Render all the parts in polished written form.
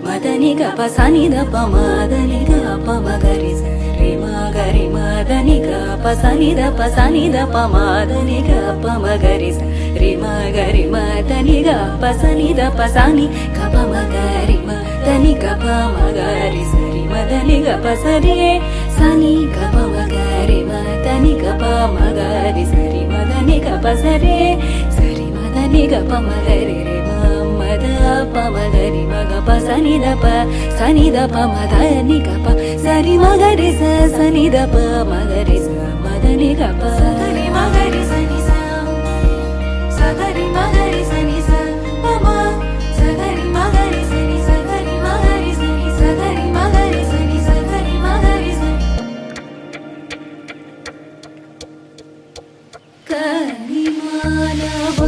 మదని గ పసని ద పమదని గ పమగరి సరి మగరి మదని గ పసని ద పమదని గ పమగరి సరి మగరి మదని గ పసని గ పమగరి మదని గ పమగరి సరి మదని గ పసరి సని గ పమగరి మదని గ పమగరి సరి మదని గ పసరి సరి మదని గ పమగరి పమగరి మగ పసని ద పమదని గ ప సరి మగరి సని ద పమగరి మదని గ ప సరి మగరి సని సగరి మగరి సని స పమ సగరి మగరి సని సగరి మగరి సని సగరి మగరి సని సగరి మగరి సని కని మానవ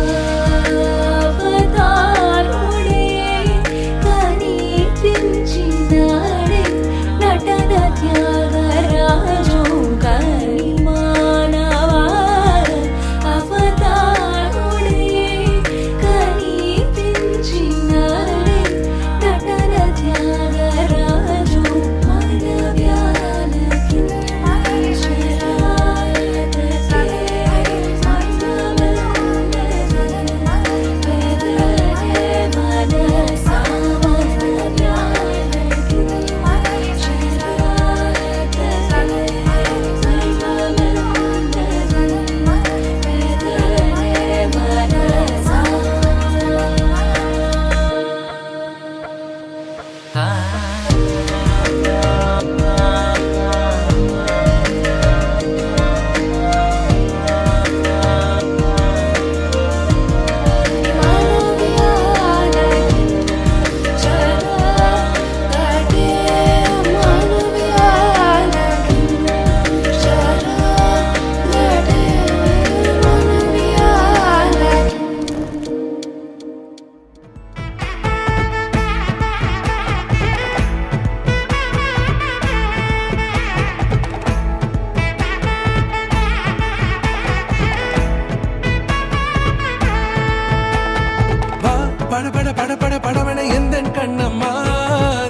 படபட எந்த கண்ணம்மா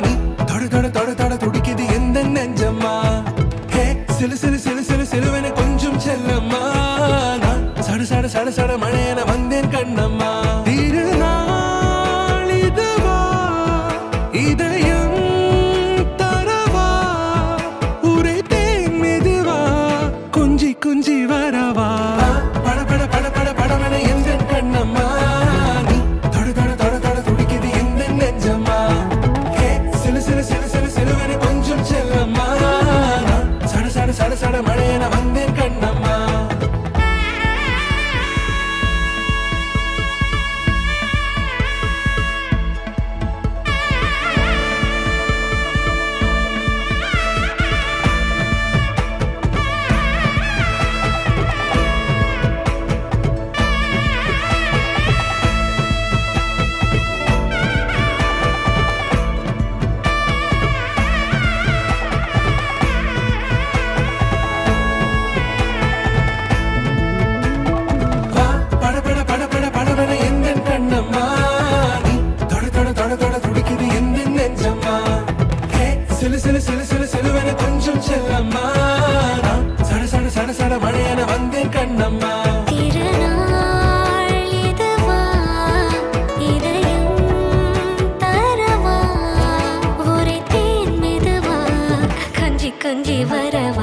நீ தொட தொட தொட தொட துடிக்குது எந்த நெஞ்சம்மா ஹே சிலு சிலு சிலு சிலு சிலுவென கொஞ்சம் செல்லம்மா நான் சட சட சட சட மழையென வந்தேன் கண்ணம்மா திருநாள் இதுவா இதயம் தரவா உரைத்தேன் மெதுவா கொஞ்சி கொஞ்சி வரவா படபட படபட படவென எந்த கண்ணம்மா சட சட மழையென வந்தேன் கண்ணம்மா சிலு சிலு சிலு சிலு சிலுவென கொஞ்சம் செல்லம்மா சட சட சட சட மழையென வந்தேன் கண்ணம்மா திருநாள் இதுவா இதயம் தரவா உரைத்தேன் மெதுவா கஞ்சி கஞ்சி வரவா